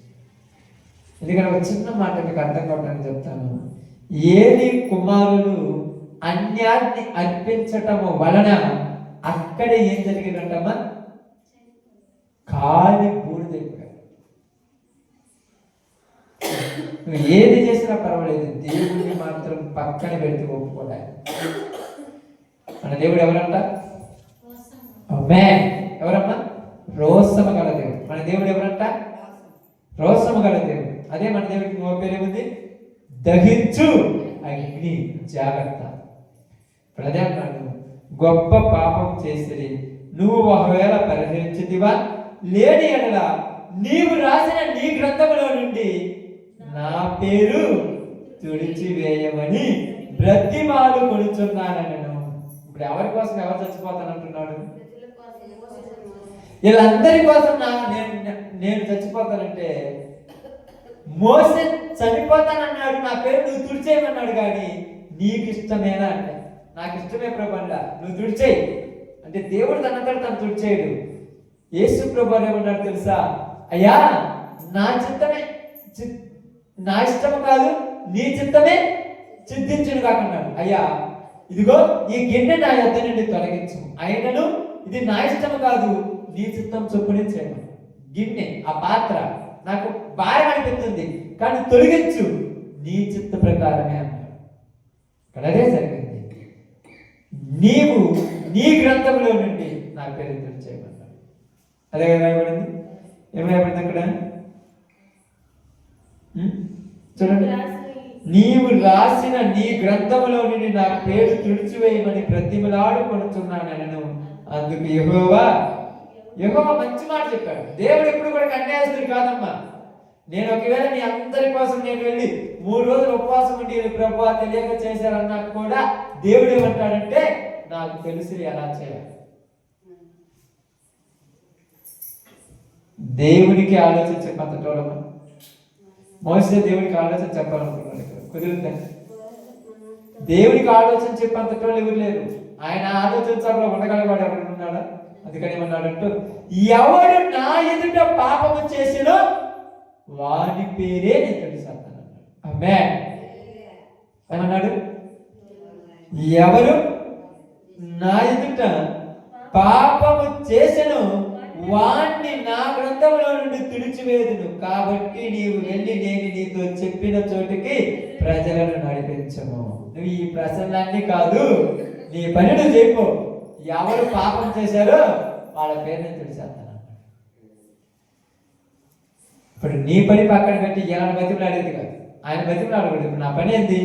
ఎందుకంటే ఒక చిన్న మాట మీకు అర్థం కావడానికి చెప్తాను. ఏలి కుమారులు అన్యాన్ని అర్పించటం వలన అక్కడ ఏం జరిగిందంటమ్మా? కాలి బూడిదైపోయారు. నువ్వు ఏది చేసినా పర్వాలేదు, దేవుడిని మాత్రం పక్కన పెడితే ఒప్పుకోవాలి. మన దేవుడు ఎవరంట? ఎవరమ్మా? రోసమ గల దేవుడు. మన దేవుడు ఎవరంట? రోసమ గల దేవుడు. అదే మన దేవుడికి ఇంకో పేరేముంది? దహించు అగ్ని. జాగ్రత్త. ఇప్పుడు అదే అన్నాడు, గొప్ప పాపం చేసిరి నువ్వు ఒకవేళ పరిహరించితివా? లేని ఎడల నీవు రాసిన నీ గ్రంథములో నుండి నా పేరు తుడిచివేయమని బ్రతిమాలు కొనుచున్నానను. ఇప్పుడు ఎవరి కోసం ఎవరు చచ్చిపోతానంటున్నాడు? వీళ్ళందరి కోసం నేను చచ్చిపోతానంటే, మోసే చనిపోతానన్నాడు, నా పేరు నువ్వు తుడిచేయమన్నాడు, కానీ నీకు ఇష్టమేనా అంటే నాకు ఇష్టమే ప్రభు, నువ్వు తుడిచేయి అంటే దేవుడు తనంతట తను తుడిచేయడు. యేసు ప్రభు ఏమన్నాడు తెలుసా? అయ్యా నా చిత్తమే, నా ఇష్టము కాదు నీ చిత్తమే సిద్ధించును కాకున్నాడు. అయ్యా ఇదిగో ఈ గిన్నె నా యొద్ద నుండి తొలగించు, అయినను ఇది నా ఇష్టము కాదు నీ చిత్తం చొప్పునే చేయను. గిన్నె, ఆ పాత్ర నాకు భారం అనిపిస్తుంది, కానీ తొలగించు నీ చిత్త ప్రకారమే అన్నాడు. ఇక్కడ అదే జరిగింది. నీవు నీ గ్రంథంలో నుండి నా పేరు చేయమన్నాడు. అదే కదా రాయబడింది. ఏమి రాయబడింది అక్కడ? చూడండి, నీవు రాసిన నీ గ్రంథములో నుండి నా పేరు తుడిచివేయమని బ్రతిమలాడుకొనుచున్నాను. అందుకు యెహోవా మంచి మాట చెప్పాడు. దేవుడు ఎప్పుడు కూడా కన్యాస్తుడు కాదమ్మా. నేను ఒకవేళ నీ అందరి కోసం నేను వెళ్ళి 3 రోజులు ఉపవాసం ఉండి ప్రభువా తెలియక చేశారన్నా కూడా దేవుడు ఏమంటాడంటే, నాకు తెలుసు ఎలా చేయాలి. దేవుడికి ఆలోచించే పద్ధతిలోనమ్మా. మోసే దేవుడికి ఆలోచన చెప్పాలనుకున్నాడు, కుదిరిందండి. దేవుడికి ఆలోచన చెప్పేంతటోళ్ళు ఎవరు లేరు. ఆయన ఆలోచించాలో ఉండగలవాడు ఎవరు ఉన్నాడా? అందుకని ఏమన్నాడంటూ, ఎవడు నా ఎదుట పాపము చేసినో వాడి పేరే నేను తెలుసాను. ఆమేన్. ఏమన్నాడు? ఎవరు నా ఎదుట పాపము చేసెను వాణ్ణి నా గ్రంథంలో నుండి తుడిచివేదును. కాబట్టి నీవు వెళ్ళి నేను నీతో చెప్పిన చోటికి ప్రజలను నడిపించము. నువ్వు ఈ ప్రసంగాన్ని కాదు, నీ పని నువ్వు చెప్పు. ఎవరు పాపం చేశారో వాళ్ళ పేరు నేను తెలిసేస్తాను. ఇప్పుడు నీ పని పక్కన పెట్టి ఎలా బతిమలాడేది కాదు, ఆయన బతిమలాడకూడదు. ఇప్పుడు నా పని ఏంది?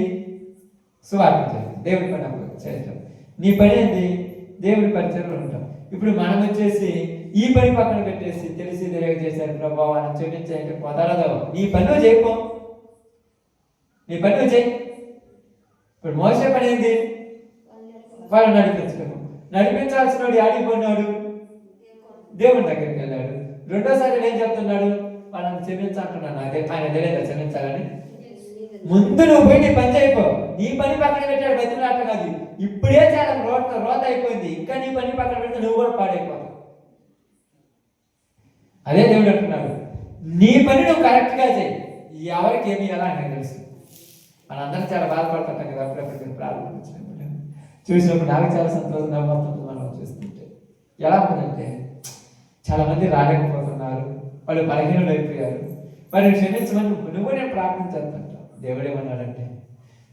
సువార్త చేయాలి, దేవుడి పని చేయటం. నీ పని ఏంది? దేవుడి పరిచయంలో ఉంటాం. ఇప్పుడు మనం వచ్చేసి ఈ పని పక్కన పెట్టేసి తెలిసి తెలియక చేశారు ప్రభావ అని చూపించేయండి కుదరదు. నీ పని చేయపో, నీ పని చేయి. ఇప్పుడు మోసే పని ఏంది? వాళ్ళు నడిపించడం. నడిపించాల్సిన వాడు ఆడిపోయినాడు, దేవుని దగ్గరికి వెళ్ళాడు. రెండోసారి ఏం చెప్తున్నాడు? వాళ్ళని క్షమించంటున్నాను. అదే ఆయన తెలియదా క్షమించాలని? ముందు నువ్వు పోయి నీ పని చేయపో. నీ పని పక్కన పెట్టాడు బతిలాట కాదు. ఇప్పుడే చాలా రోత అయిపోయింది, ఇంకా నీ పని పక్కన పెడితే నువ్వు కూడా పాడైపోతావు. అదే దేవుడు అంటున్నాడు, నీ పని నువ్వు కరెక్ట్గా చేయి. ఎవరికి ఏమి ఎలా అంటే తెలుసు. మనందరం చాలా బాధపడుతుంటాం కదా అప్పుడప్పుడు ప్రాబ్లం చూసినప్పుడు. నాకు చాలా సంతోషం నవ్వుతుంది మనం చూస్తుంటే. ఎలా ఉందంటే, చాలా మంది రాలేకపోతున్నారు, వాళ్ళు బలహీనలు అయిపోయారు. వారిని క్షమించమని నువ్వు నేను ప్రార్థన చేస్తుంటాం. దేవుడు ఏమన్నాడంటే,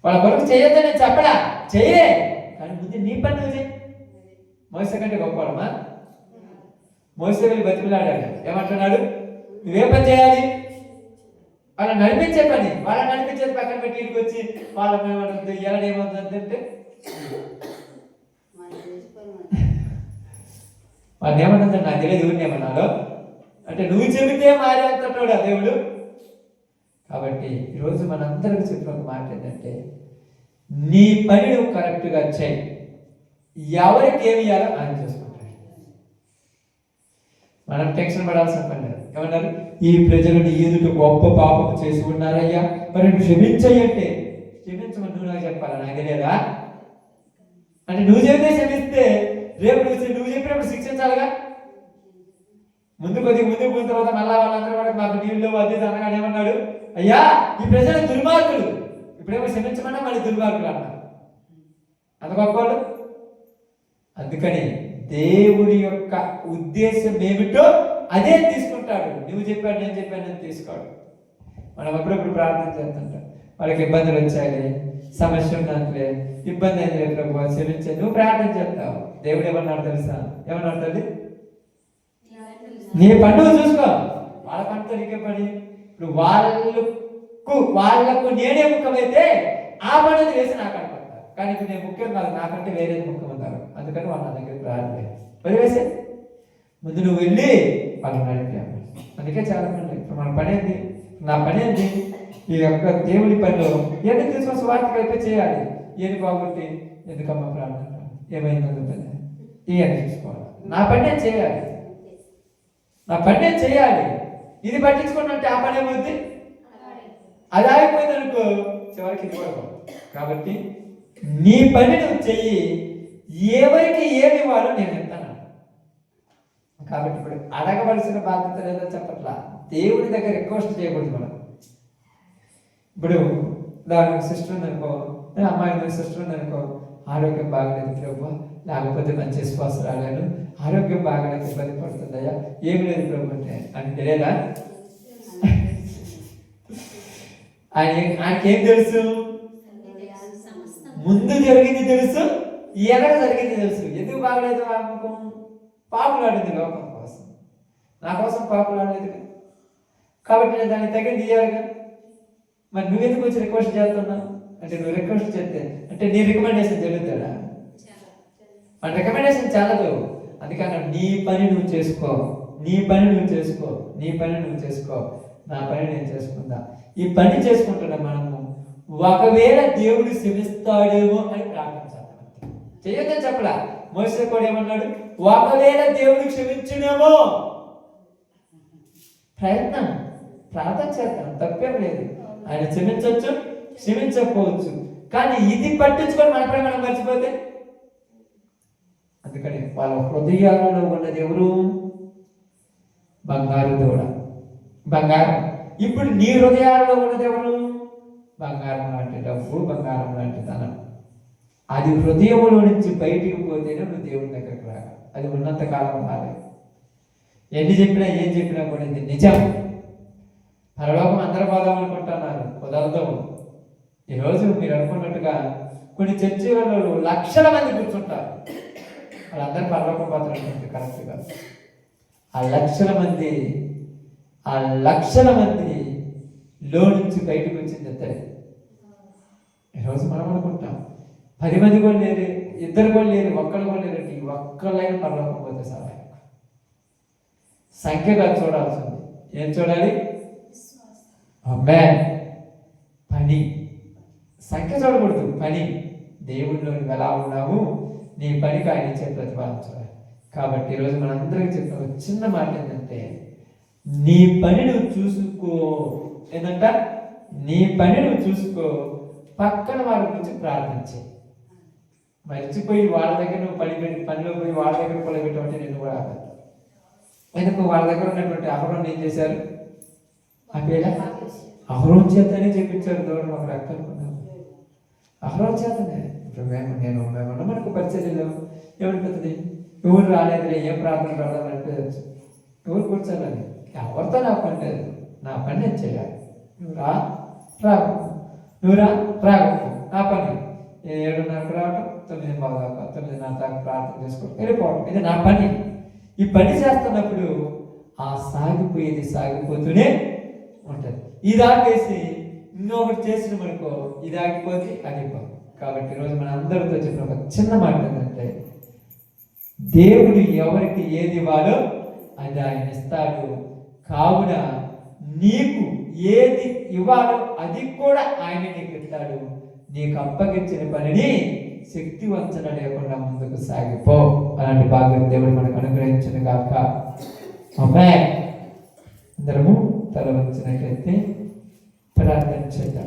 వాళ్ళ కొరకు చేయొద్దని నేను చెప్పడా, చెయ్యే, కానీ ముందు నీ పని నువ్వు చేయి. మోసే కంటే గొప్పవాడమ్మా. మోసే వెళ్ళి బతికిలాడాడు. ఏమంటున్నాడు? నువ్వే పని చేయాలి? వాళ్ళని నడిపించే పని. వాళ్ళని నడిపించేది పక్కన పెట్టి ఇంటికి వచ్చి వాళ్ళని ఏమంటుంది, ఎలా ఏమవుతుందంటే వాళ్ళని ఏమంటుందంటే నాకు తెలియదు దేవుడిని ఏమన్నాలో అంటే, నువ్వు చెబితే మారేస్తున్నాడు ఆ దేవుడు. కాబట్టి ఈరోజు మనందరికీ చెప్పిన ఒక మాట ఏంటంటే, నీ పని నువ్వు కరెక్ట్గా చేయి. ఎవరికి ఏమి ఇవ్వాలో ఆయన చూసుకుంటాడు. మనం టెన్షన్ పడాల్సిన పని లేదు. ఏమన్నారు? ఈ ప్రజలను ఎదుట గొప్ప పాపం చేసి ఉన్నారయ్యా, మరి క్షమించయ్యంటే క్షమించమని నువ్వు నాకు చెప్పాలా? నాకు తెలియదా అంటే, నువ్వు చెబితే క్షమిస్తే రేపు నువ్వు చెప్పినప్పుడు శిక్షించాలిగా. ముందు కొద్దిగా ముందుకు పోయిన తర్వాత మళ్ళా వాళ్ళందరూ కూడా మాకు నీళ్ళు అది అనగానే ఏమన్నాడు? అయ్యా ఈ ప్రజలు దుర్మార్గులు, ఇప్పుడేమో క్షమించమన్నా మళ్ళీ దుర్మార్గులు అన్నారు. అంత గొప్పవాళ్ళు. అందుకని దేవుడి యొక్క ఉద్దేశం ఏమిటో అదే తీసుకుంటాడు. నువ్వు చెప్పాడు నేను చెప్పాను తీసుకోడు. మనం అప్పుడప్పుడు ప్రార్థన చేస్తుంటాం, వాళ్ళకి ఇబ్బందులు వచ్చాయి, సమస్య ఉన్నట్లే, ఇబ్బంది అయింది ప్రభు క్షమించే, నువ్వు ప్రార్థన చేస్తావు. దేవుడు ఏమన్నాడు తెలుసా? ఏమన్నాడు తల్లి? నీ పండుగ చూసుకో, వాళ్ళ పంటతో నీకే పని. ఇప్పుడు వాళ్లకు నేనే ముఖ్యమైతే ఆ పండుగ వేసి నాకు అనుకుంటారు, కానీ ఇప్పుడు నేను ముఖ్యం కాదు, నాకంటే వేరేది ముఖ్యం అంటారు. అందుకని వాళ్ళ దగ్గర ప్రారంభం వదిలేసే ముందు నువ్వు వెళ్ళి వాళ్ళు నడిపాను. అందుకే చాలా మంది ఇప్పుడు మన పని ఏంటి? నా పని ఏంటి? ఈ యొక్క దేవుడి పనిలో ఎన్ని తీసుకొని స్వార్థకి అయితే చేయాలి. ఏది బాగుంటే ఎందుకమ్మా ప్రార్థన ఏమైందో పని ఇవన్నీ చూసుకోవాలి. నా పని నేను చేయాలి, నా పని నేను చేయాలి. ఇది పట్టించుకున్నట్టే ఆ పని ఏమవుతుంది, అది ఆగిపోయింది అనుకో చివరికి ఇది కూడా. కాబట్టి నీ పని నువ్వు చెయ్యి, ఎవరికి ఏమి ఇవ్వాలో నేను చెప్తాను. కాబట్టి ఇప్పుడు అడగవలసిన బాధ్యత లేదో చెప్పట్లా, దేవుడి దగ్గర రిక్వెస్ట్ చేయకూడదు మనం. ఇప్పుడు దాని సిస్టర్ ఉందనుకో, అమ్మాయి సిస్టర్ ఉందనుకో, ఆరోగ్యం బాగలేదు ప్రభు, లేకపోతే మంచి శ్వాస రాలేదు, ఆరోగ్యం బాగాలేదు, ఇబ్బంది పడుతుందయ్యా, ఏమి లేదు ప్రభు అంటే లేదా? ఆయనకేం తెలుసు? ముందు జరిగింది తెలుసు, ఎనక జరిగింది తెలుసు. ఎందుకు బాగలేదు? ఆమెకు పాపులాడింది లోకం కోసం, నా కోసం పాపులాడలేదు కాబట్టి నేను దానికి తగ్గింది ఇయ్యాలిగా. మరి నువ్వెందుకు వచ్చి రిక్వెస్ట్ చేస్తున్నావు అంటే, నువ్వు రిక్వెస్ట్ చేస్తే అంటే నీ రికమెండేషన్ జరుగుతాడా? మన రికమెండేషన్ చాలదు. అందుకని నీ పని నువ్వు చేసుకో, నీ పని నువ్వు చేసుకో, నీ పని నువ్వు చేసుకో, నా పని నేను చేసుకుందా. ఈ పని చేసుకుంటున్నా మనము. ఒకవేళ దేవుడు క్షమిస్తాడేమో అని ప్రార్థించాలి. చెయ్యొద్దని చెప్పలా. మోసే కూడా ఏమన్నాడు? ఒకవేళ దేవుడు క్షమించునేమో. ప్రార్థన చేద్దాం, తప్పేం లేదు. ఆయన క్షమించవచ్చు, క్షమించకపోవచ్చు. కానీ ఇది పట్టించుకొని మన పని మనం మర్చిపోతే, అందుకని వాళ్ళ హృదయాలలో ఉన్నది ఎవరు? బంగారు దూడ, బంగారం. ఇప్పుడు నీ హృదయాలలో ఉన్నది ఎవరు? బంగారం లాంటి డబ్బు, బంగారం లాంటి ధనం. అది హృదయంలో నుంచి బయటికి పోతేనే నువ్వు దేవుడి దగ్గరకు రాగా. అది ఉన్నంత కాలం రాలేదు. ఎన్ని చెప్పినా ఏం చెప్పినా కూడా ఇది నిజం. పరలోకం అందరూ పోదాం అనుకుంటున్నారు, కుదరదు. ఈరోజు మీరు అనుకున్నట్టుగా కొన్ని చర్చిలలో లక్షల మంది కూర్చుంటారు, వాళ్ళందరూ పరలోకం పోతారు అనుకుంటే కరెక్ట్ కాదు. ఆ లక్షల మంది లో నుంచి బయటకు వచ్చింది అంతే. ఈరోజు మనం అనుకుంటాం 10 మంది కూడా లేరు, 2 కూడా లేరు, ఒక్కళ్ళు కూడా లేరండి. ఒక్కళ్ళైనా పరలోకం పోతే సార్ సంఖ్యగా చూడాల్సింది. ఏం చూడాలి? పని. సంఖ్య చూడకూడదు, పని. దేవుడిలో ఎలా ఉన్నావు, నీ పనికి ఆయన ఇచ్చే ప్రతిఫలం చూడాలి. కాబట్టి ఈరోజు మనందరికీ చెప్పిన ఒక చిన్న మాట ఏంటంటే, నీ పని నువ్వు చూసుకో. ఏంటంట? నీ పని నువ్వు చూసుకో, పక్కన వాళ్ళ గురించి ప్రార్థించే. మర్చిపోయి వాళ్ళ దగ్గర నువ్వు పనిలో పోయి వాళ్ళ దగ్గర పొలబెట్టమంటే నేను కూడా ఆగదు. ఎందుకు? వాళ్ళ దగ్గర ఉన్నటువంటి అహరోన్ ఏం చేశారు? అహరోన్ చేతనే చేపించారు దేవుడు. మాకు రక్తం అనుకున్నాం, అహరోన్ చేతనే. ఇప్పుడు మేమన్నా మనకు పరిచర్యలో ఏమనిపోతుంది? ఎవరు రాలేదులే, ఏం ప్రార్థన పెడదామని అనిపించచ్చు. ఎవరు కూర్చోాలని, ఎవరితో నా పని లేదు, నా పని నేను చేయాలి. నువ్వు రాకు, నువ్వు రాకు, నా పని. 7:30 రావటం, 9:15 దాకా, 9:30 దాకా ప్రార్థన చేసుకోవడం, వెళ్ళిపోవడం, ఇది నా పని. ఈ పని చేస్తున్నప్పుడు ఆ సాగిపోతూనే ఉంటుంది. ఇది ఆగేసి ఇంకొకటి చేసిన మనకో ఇది ఆగిపోతే అదిపోదు. కాబట్టి ఈరోజు మన అందరితో చెప్పిన ఒక చిన్న మాట ఏంటంటే, దేవుడు ఎవరికి ఏది ఇవ్వాలో అది ఆయన ఇస్తాడు. కావున నీకు ఏది ఇవ్వాలో అది కూడా ఆయన నీకు ఇస్తాడు. నీకు అప్పగించిన పనిని శక్తి వంచన లేకుండా ముందుకు సాగిపో. అలాంటి భాగ్యం దేవుడు మనకు అనుగ్రహించిన గాక. అందరము తల వంచినట్లయితే ప్రార్థన చేద్దాం.